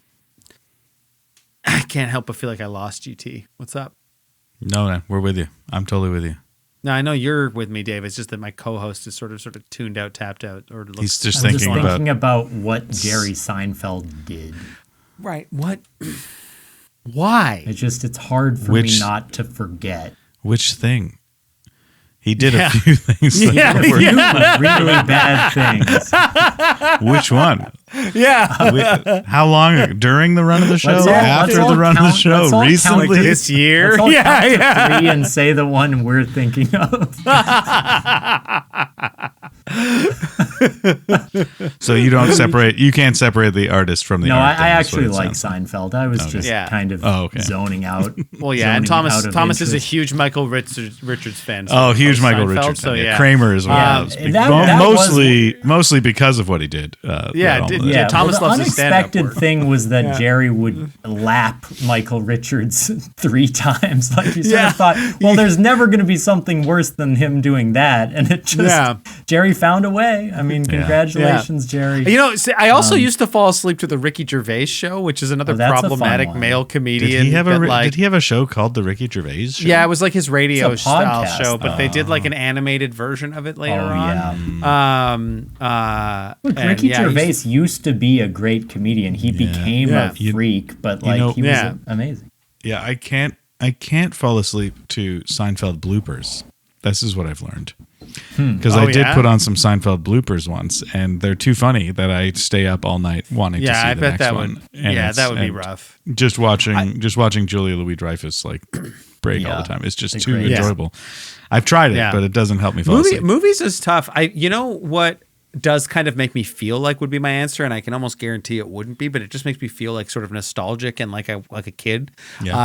I can't help but feel like I lost you, T. What's up? No, we're with you. I'm totally with you. No, I know you're with me, Dave. It's just that my co-host is sort of tuned out, tapped out, or looks. He's just I'm thinking just thinking about what Jerry Seinfeld did. Right. What? Why? It's hard for me not to forget. Which thing? He did a few things that were really bad things. Which one? Yeah. How long? During the run of the show? After the run of the show? Recently? This year? Let's all count to 3 and say the one we're thinking of. So you can't separate the artist from the No, art. I actually like Seinfeld. I was just kind of zoning out. Well, yeah, and Thomas is a huge Michael Richards fan. So huge Michael Richards fan. Yeah. Kramer is one of those. Mostly because of what he did. Thomas loves his stand-up unexpected work. thing was that Jerry would lap Michael Richards 3 times. Like you sort of thought, well, there's never going to be something worse than him doing that, and it just Jerry found a way. I mean, congratulations, Jerry. You know, I also used to fall asleep to the Ricky Gervais show, which is another problematic male comedian. Did he have a show called the Ricky Gervais show? Yeah, it was like his radio style show, but they did like an animated version of it later on. Ricky Gervais used to be a great comedian. He became a freak, but like he was amazing. Yeah, I can't fall asleep to Seinfeld bloopers. This is what I've learned. Because I did put on some Seinfeld bloopers once, and they're too funny that I stay up all night wanting to see I the bet next that one. that would be rough. Just watching Julia Louis-Dreyfus like break all the time. It's just too enjoyable. I've tried it, but it doesn't help me fall asleep. Movies is tough. You know what does kind of make me feel like would be my answer, and I can almost guarantee it wouldn't be, but it just makes me feel like sort of nostalgic and like a kid.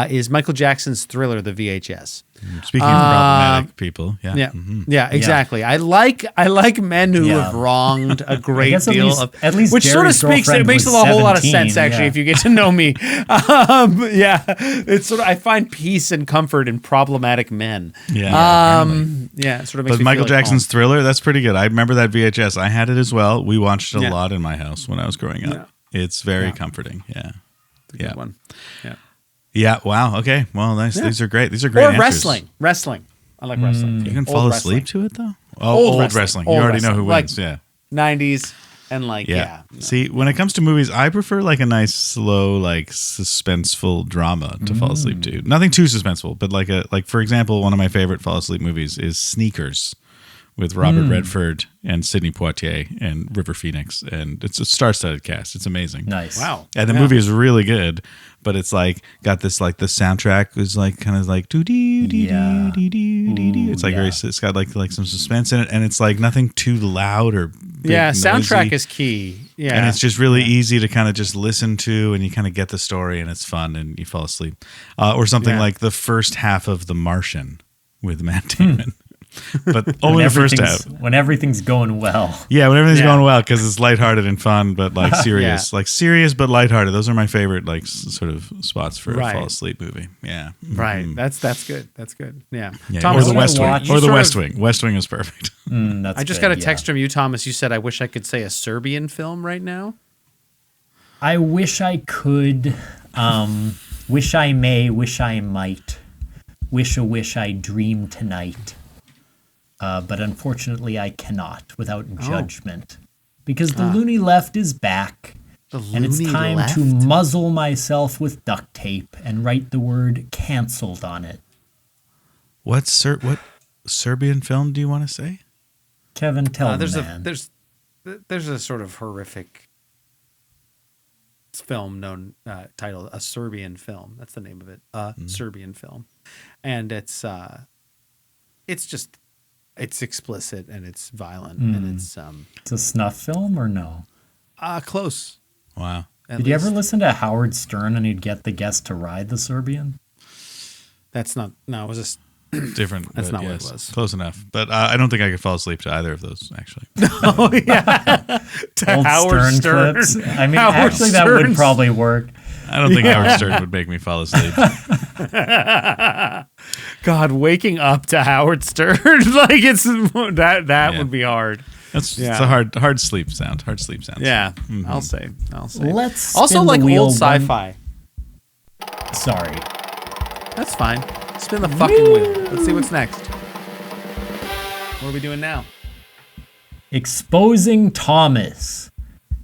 Is Michael Jackson's Thriller, the VHS. Speaking of problematic people, exactly. I like men who have wronged a great deal at least which Jerry's sort of speaks. It makes a whole lot of sense actually if you get to know me. It's sort of I find peace and comfort in problematic men. It sort of makes but me Michael feel like Jackson's Thriller, that's pretty good. I remember that VHS. I had it as well. We watched it a lot in my house when I was growing up. It's very comforting. Yeah, good one. Yeah. Wow. Okay. Well, nice. These are great. These are great. Or answers. wrestling. I like wrestling. You can fall asleep to it though. Oh, old wrestling. Old you already know wrestling. who wins. Like 90s and like See, when it comes to movies, I prefer like a nice, slow, like suspenseful drama to fall asleep to. Nothing too suspenseful, but like for example, one of my favorite fall asleep movies is Sneakers, with Robert Redford and Sidney Poitier and River Phoenix, and it's a star-studded cast. It's amazing. Nice. Wow. And the movie is really good, but it's like got this like the soundtrack is like kind of like doo doo doo doo doo doo doo. It's like very. It's got like some suspense in it, and it's like nothing too loud or big, soundtrack noisy. is key. Yeah, and it's just really easy to kind of just listen to, and you kind of get the story, and it's fun, and you fall asleep. Or something like the first half of The Martian with Matt Damon. but only the first half. When everything's going well. Yeah, when everything's going well, because it's lighthearted and fun, but like serious, Yeah. like serious but lighthearted. Those are my favorite like sort of spots for Right. a fall asleep movie. Yeah, Right. That's good. That's good. Yeah. Yeah. Thomas, Or the what I West Wing. watched- Or the sort West of- Wing. West Wing is perfect. That's I just good, got a text from you, Thomas. You said, I wish I could say a Serbian film right now. I wish I could. Wish I may. Wish I might. Wish I dream tonight. But unfortunately, I cannot without judgment. Because the loony left is back. And it's loony time left? to muzzle myself with duct tape and write the word canceled on it. What Serbian film do you want to say? Kevin, tell There's the man. there's a sort of horrific film known titled A Serbian Film. That's the name of it. Serbian film, and it's explicit and it's violent and it's It's a snuff film or no? close. Wow. Did you ever listen to Howard Stern and he'd get the guest to ride the Serbian? That's not. No, it was Different. That's but not what yes, it was. Close enough. But I don't think I could fall asleep to either of those, actually. oh yeah. To Old Howard Stern clips. I mean, Howard actually, that would Stern's- probably work. I don't think Howard Stern would make me fall asleep. God, waking up to Howard Stern like it's that Yeah. would be hard. It's Yeah. a hard sleep sound. Hard sleep sound. Yeah, I'll say. Let's spin Also, the like wheel old one- sci-fi. Sorry. That's fine. Spin the fucking wheel. Let's see what's next. What are we doing now? Exposing Thomas.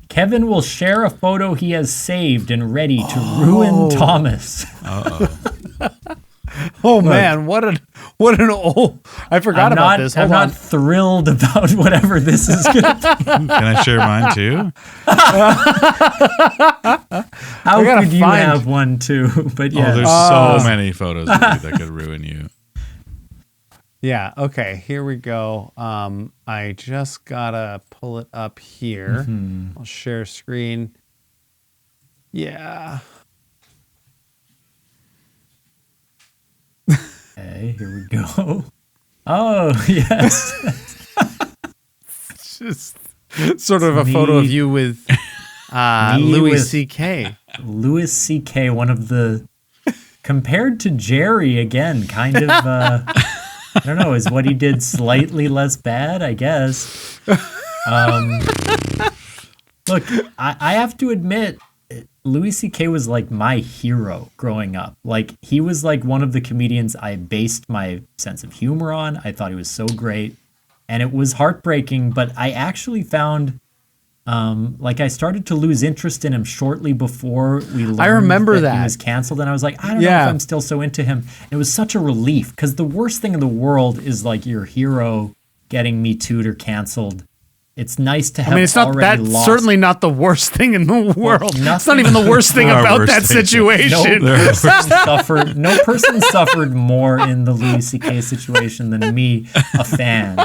Kevin will share a photo he has saved and ready to ruin Thomas. Oh man, what an old! I forgot about this. I'm Hold on. not thrilled about whatever this is going to be. Can I share mine too? How gotta could you find- have one too? But Oh, yeah, there's so many photos of you that could ruin you. Yeah. Okay. Here we go. I just gotta pull it up here. I'll share screen. Yeah. okay, here we go. Oh, yes. Just sort of a Me- photo of you with Me Louis with- C.K. Louis C.K., one of the, compared to Jerry, again, kind of, I don't know, is what he did slightly less bad, I guess. Look, I have to admit, Louis C.K. was like my hero growing up. Like, he was like one of the comedians I based my sense of humor on. I thought he was so great. And it was heartbreaking, but I actually found, like, I started to lose interest in him shortly before we learned remember he that. was canceled. And I was like, I don't know Yeah. if I'm still so into him. It was such a relief, because the worst thing in the world is like your hero getting Me Too'd or canceled. It's nice to have I mean, it's not already that's lost. certainly not the worst thing in the world. It's not nothing- even the worst thing There are about worse that things. situation. No person suffered more in the Louis C.K. situation than me, a fan.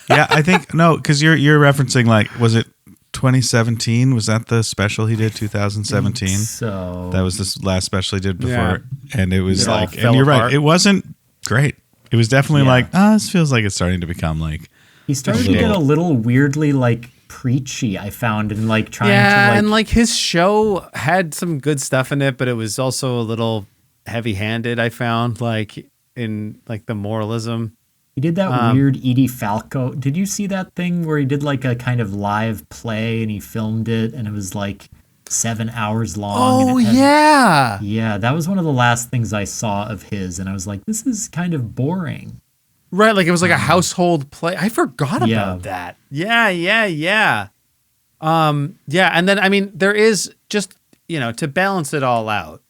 Yeah, I think no, because you're referencing like, was it 2017? Was that the special he did? 2017. So That was this last special he did before, Yeah. and it was It all like, fell and you're apart. right, it wasn't great. It was definitely Yeah. like, this feels like it's starting to become like, he started to get a little weirdly like preachy, I found, and like trying Yeah, to and like his show had some good stuff in it, but it was also a little heavy-handed. I found like in like the moralism. he did that weird Edie Falco. Did you see that thing where he did like a kind of live play and he filmed it and it was like 7 hours long? and it had- Yeah, that was one of the last things I saw of his, and I was like, this is kind of boring. Right, like it was like a household play. I forgot Yeah. about that. Yeah. Yeah, and then I mean there is just, to balance it all out.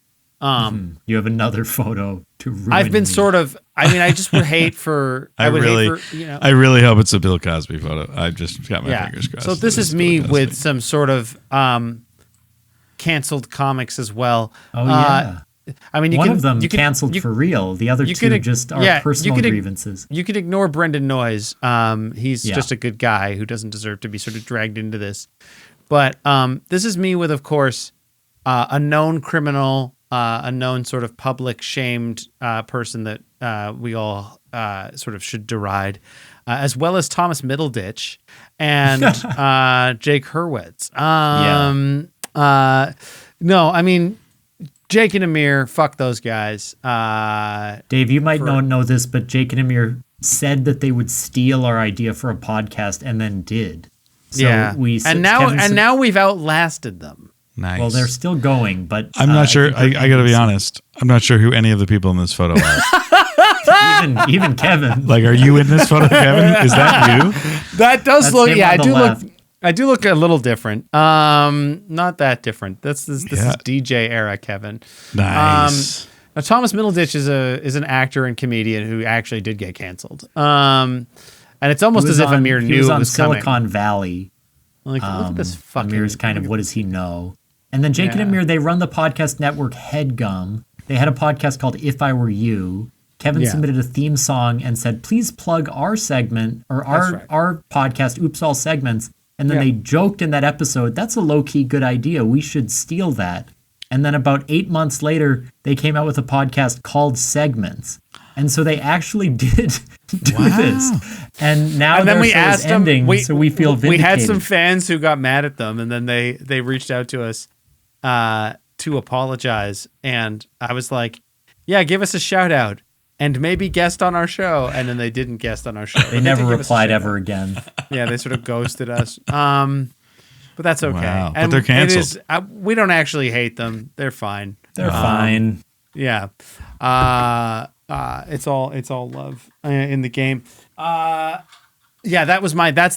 You have another photo to ruin I've been me. sort of I just would hate for I would really, hate for, I really hope it's a Bill Cosby photo. I just got my fingers crossed. So this that is it's me Bill Cosby. with some sort of canceled comics as well. Oh, yeah. I mean, you One can, of them you can, canceled you, for real. The other you two could- just are yeah, you personal could- grievances. You can ignore Brendan Noyes. He's Yeah. just a good guy who doesn't deserve to be sort of dragged into this. But this is me with, of course, a known criminal a known sort of public shamed person that we all sort of should deride, as well as Thomas Middleditch and Jake Hurwitz. No, I mean, Jake and Amir, fuck those guys. Dave, you might not know this, but Jake and Amir said that they would steal our idea for a podcast and then did. So now we've outlasted them. Nice. Well, they're still going, but I'm not sure. I got to be honest. I'm not sure who any of the people in this photo are. even Kevin. Like, are you in this photo, Kevin? Is that you? That does That's look. him Yeah, on the left. I do look a little different. Not that different. This is DJ era Kevin. Nice. Now, Thomas Middleditch is an actor and comedian who actually did get canceled. And it's almost as if Amir knew it was Silicon coming. Valley. Like, look at this fucking. Amir's kind of, what does he know? And then Jake and Amir, they run the podcast network Headgum. They had a podcast called If I Were You. Kevin submitted a theme song and said, please plug our segment or our podcast, Oops All Segments. And then they joked in that episode, that's a low-key good idea. We should steal that. And then about 8 months later, they came out with a podcast called Segments. And so they actually did do this. And now their show is ending, so we feel vindicated. We had some fans who got mad at them, and then they reached out to us to apologize. And I was like, yeah, give us a shout-out. And maybe guest on our show, and then they didn't guest on our show. They never replied ever again. Yeah, they sort of ghosted us. But that's okay. Wow. And but they're canceled. We don't actually hate them. They're fine. They're fine. Yeah. It's all love in the game. That's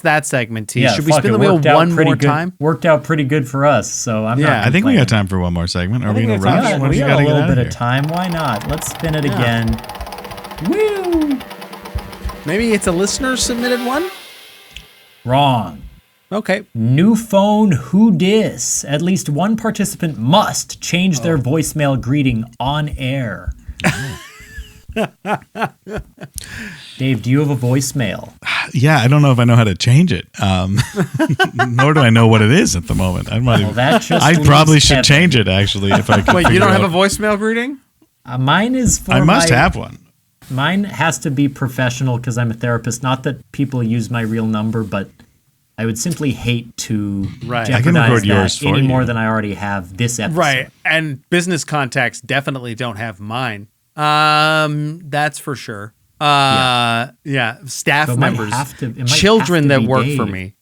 that segment. T. Should we spin the wheel one more time? Worked out pretty good for us. So I'm not. I think we got time for one more segment. Are we gonna rush? We got a little bit of time. Why not? Let's spin it again. Woo! Maybe it's a listener submitted one? Wrong. Okay. New phone, who dis? At least one participant must change their voicemail greeting on air. Dave, do you have a voicemail? Yeah, I don't know if I know how to change it. Nor do I know what it is at the moment. I probably should change it, actually, if I could. Wait, you don't have a voicemail greeting? Mine is for I must have one. Mine has to be professional because I'm a therapist. Not that people use my real number, but I would simply hate to jeopardize that any more than I already have this episode. Right, and business contacts definitely don't have mine. That's for sure. Staff members, children that work for me.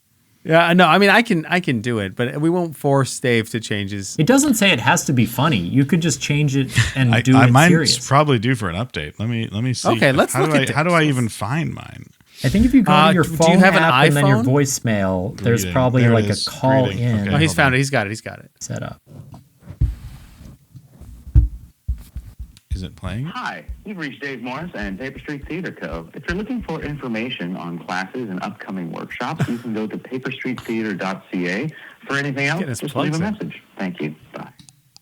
Yeah, no, I mean I can do it, but we won't force Dave to change his. It doesn't say it has to be funny. You could just change it and do it serious. Mine's probably due for an update. Let me see. Okay, let's look at it. How do I even find mine? I think if you go to your phone app and then your iPhone? voicemail, there's probably like a call in. Okay, Oh, he's found it. He's got it. Set up. Is it playing? Hi, you've reached Dave Morris and Paper Street Theater Co. If you're looking for information on classes and upcoming workshops, you can go to paperstreettheater.ca. For anything else, just leave a message. Thank you. Bye.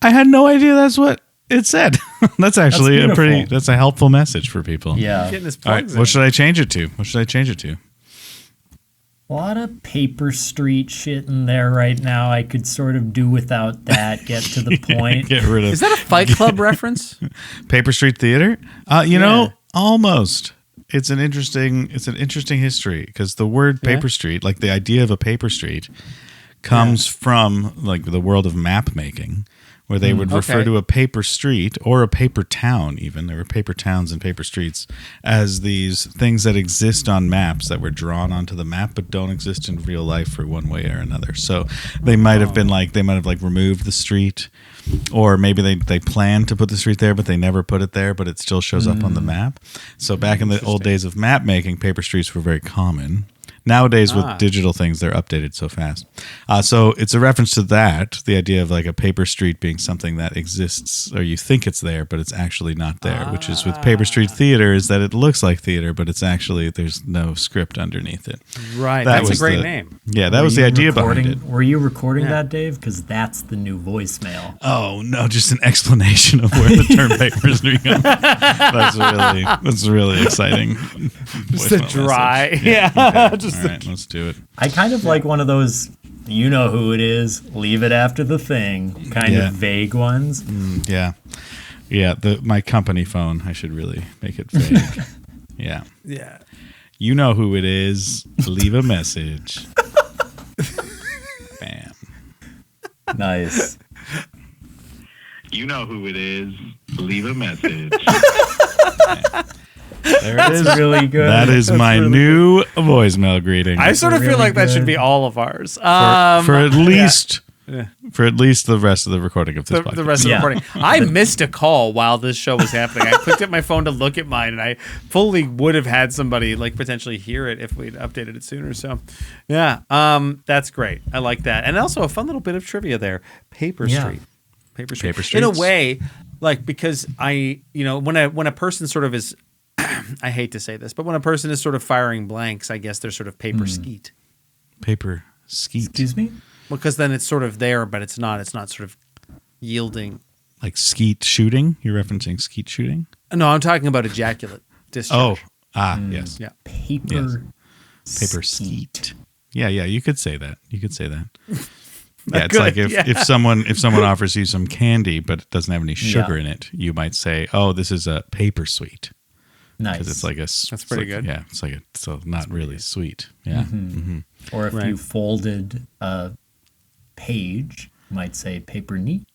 I had no idea that's what it said. That's actually that's a helpful message for people. Yeah. All right, what should I change it to? A lot of Paper Street shit in there right now. I could sort of do without that. Get to the point. Get rid of. Is that a Fight Club reference? Paper Street Theater? You know, almost. It's an interesting history because the word Paper Street, like the idea of a paper street, comes from like the world of map making, where they would refer to a paper street or a paper town. Even there were paper towns and paper streets as these things that exist on maps that were drawn onto the map but don't exist in real life for one way or another. So they might have been like removed the street, or maybe they planned to put the street there but they never put it there, but it still shows up on the map. So back in the old days of map making, paper streets were very common. Nowadays, with digital things, they're updated so fast. So it's a reference to that, the idea of like a paper street being something that exists, or you think it's there, but it's actually not there, which is with Paper Street Theater, is that it looks like theater, but it's actually, there's no script underneath it. Right. That's a great name. Yeah, that was the idea behind it. Were you recording that, Dave? Because that's the new voicemail. Oh, no, just an explanation of where the term paper street comes. That's really exciting. Just a dry. Okay. All right, let's do it. I kind of like one of those, You know who it is. Leave it after the thing. Kind of vague ones. Yeah. My company phone. I should really make it vague. Yeah. You know who it is. Leave a message. Bam. Nice. You know who it is. Leave a message. There it is. Really good. That is my new voicemail greeting. I sort of feel like that should be all of ours. For at least the rest of the recording of this podcast. The rest of the recording. I missed a call while this show was happening. I picked up my phone to look at mine, and I fully would have had somebody like potentially hear it if we'd updated it sooner. So, yeah, that's great. I like that, and also a fun little bit of trivia there. Paper Street. In a way, like because when a person sort of is. I hate to say this, but when a person is sort of firing blanks, I guess they're sort of paper skeet. Paper skeet. Excuse me? Because then it's sort of there, but it's not sort of yielding. Like skeet shooting? You're referencing skeet shooting? No, I'm talking about ejaculate discharge. Yes. Yeah. Paper skeet. Yeah, you could say that. Yeah, it's like if someone offers you some candy, but it doesn't have any sugar in it, you might say, "Oh, this is a paper sweet." Nice. Because it's like that's pretty good. Yeah, it's like so not really sweet. Yeah. Or if you folded a page, you might say paper neat.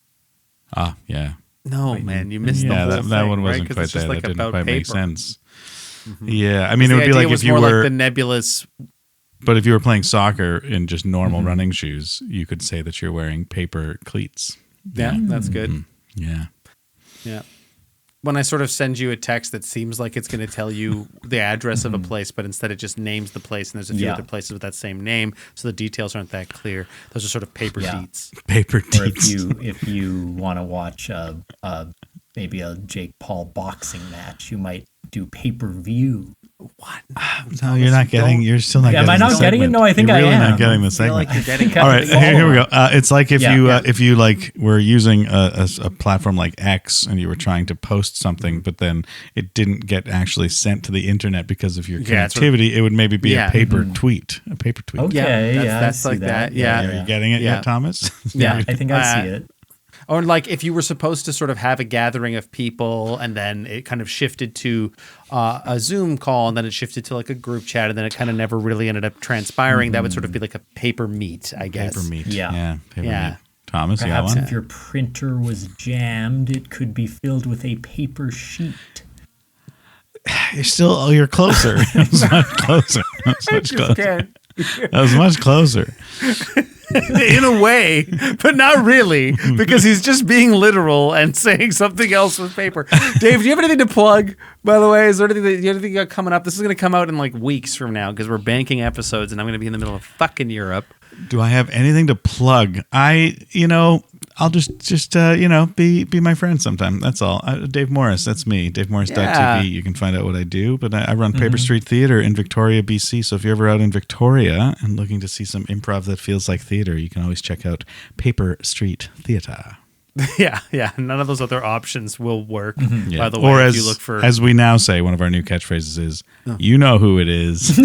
Ah, yeah. No, man, you missed the whole thing. That one wasn't right? quite there. Like that didn't quite make sense. Mm-hmm. Yeah, I mean, it would be like if you were more like the nebulous. But if you were playing soccer in just normal running shoes, you could say that you're wearing paper cleats. Yeah, that's good. Yeah. When I sort of send you a text that seems like it's going to tell you the address of a place, but instead it just names the place, and there's a few other places with that same name, so the details aren't that clear. Those are sort of paper deets. Paper Or deets. if you want to watch maybe a Jake Paul boxing match, you might do pay-per-view. What? No, you're not getting. You're still not. Am getting I not getting it? No, I think you're really I am. not getting the segment. Like you're getting All right, here we go. It's like if you like were using a platform like X and you were trying to post something, but then it didn't get actually sent to the internet because of your connectivity. It would maybe be a paper tweet. A paper tweet. Okay, that's like that. Yeah. Are you getting it yet, Thomas? Yeah, I think I see it. Or like if you were supposed to sort of have a gathering of people and then it kind of shifted to a Zoom call and then it shifted to like a group chat and then it kind of never really ended up transpiring, that would sort of be like a paper meet, I guess. Paper meet. Yeah. Paper meet. Thomas, perhaps you got one? if your printer was jammed, it could be filled with a paper sheet. You're closer. It was much closer. That was much closer. In a way, but not really, because he's just being literal and saying something else with paper. Dave, do you have anything to plug, by the way? Is there anything you got coming up? This is going to come out in like weeks from now because we're banking episodes and I'm going to be in the middle of fucking Europe. Do I have anything to plug? I'll just be my friend sometime. That's all. Dave Morris, that's me. DaveMorris.tv. You can find out what I do. But I run Paper Street Theater in Victoria, BC. So if you're ever out in Victoria and looking to see some improv that feels like theater, you can always check out Paper Street Theater. Yeah. None of those other options will work. Yeah. By the way, or if you look for, as we now say, one of our new catchphrases is, "You know who it is."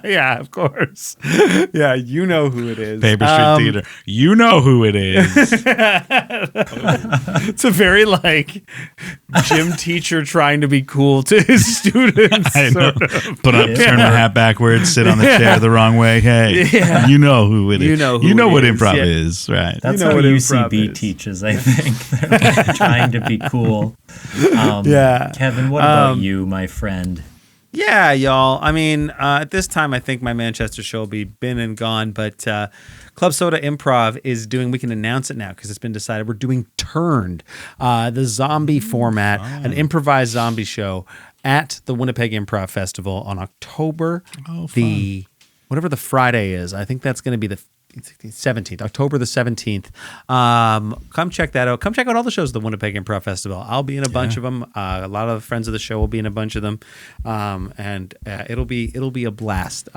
Yeah, of course. Yeah, you know who it is. Paper Street Theater. You know who it is. It's a very like gym teacher trying to be cool to his students. I know. Sort of. Turn my hat backwards, sit on the chair the wrong way. Hey, you know who it is. You know what it is. improv is, right? That's know what what UCB is. teaches, I think. They're trying to be cool. Kevin, what about you, my friend? Yeah, y'all. I mean, at this time, I think my Manchester show will be been and gone, but Club Soda Improv is doing, we can announce it now because it's been decided, we're doing Turned, the zombie format, an improvised zombie show at the Winnipeg Improv Festival on October whatever the Friday is. I think that's going to be the 17th, October the 17th. Come check that out. Come check out all the shows at the Winnipeg Improv Festival. I'll be in a bunch of them. A lot of the friends of the show will be in a bunch of them. And it'll be a blast.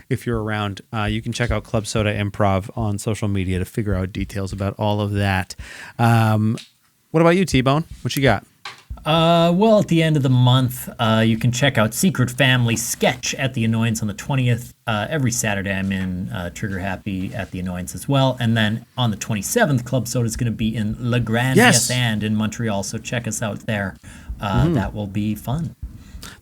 If you're around, you can check out Club Soda Improv on social media to figure out details about all of that. What about you, T-Bone? What you got? Well, at the end of the month, you can check out Secret Family Sketch at the Annoyance on the 20th. Every Saturday, I'm in Trigger Happy at the Annoyance as well. And then on the 27th, Club Soda is going to be in Le Grand Yes and in Montreal. So check us out there. That will be fun.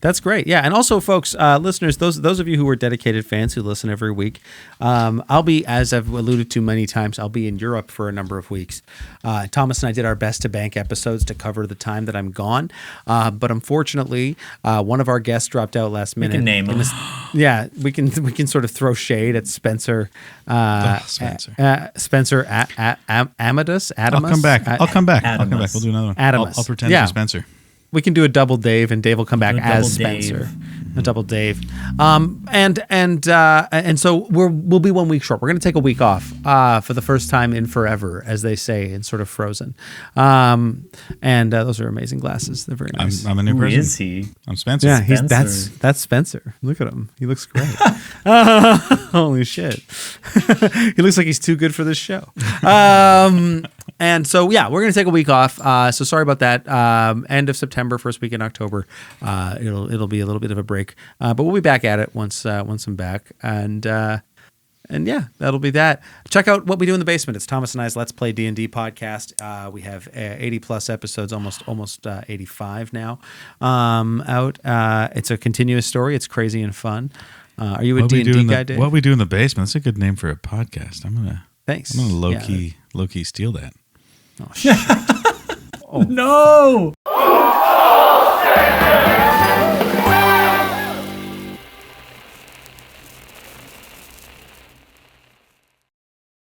That's great. Yeah. And also, folks, listeners, those of you who are dedicated fans who listen every week, I'll be, as I've alluded to many times, I'll be in Europe for a number of weeks. Thomas and I did our best to bank episodes to cover the time that I'm gone. But unfortunately, one of our guests dropped out last minute. We can name him. Yeah, we can sort of throw shade at Spencer. Spencer Amadeus. I'll come back. I'll come back. We'll do another one. Adamus. I'll pretend to be Spencer. We can do a double Dave, and Dave will come back as Spencer. A double Dave. And so we'll be 1 week short. We're going to take a week off for the first time in forever, as they say in sort of Frozen. And those are amazing glasses. They're very nice. I'm a new person. Who is he? I'm Spencer. Yeah, that's Spencer. Look at him. He looks great. Holy shit. He looks like he's too good for this show. And so, yeah, we're going to take a week off. So sorry about that. End of September, first week in October. It'll be a little bit of a break. But we'll be back at it once I'm back. And yeah, that'll be that. Check out What We Do in the Basement. It's Thomas and I's Let's Play D&D podcast. We have 80 plus episodes, almost 85 now out. It's a continuous story. It's crazy and fun. Are you a D&D guy, Dave? What We Do in the Basement. That's a good name for a podcast. Thanks. I'm gonna low key steal that. Oh shit! Oh no!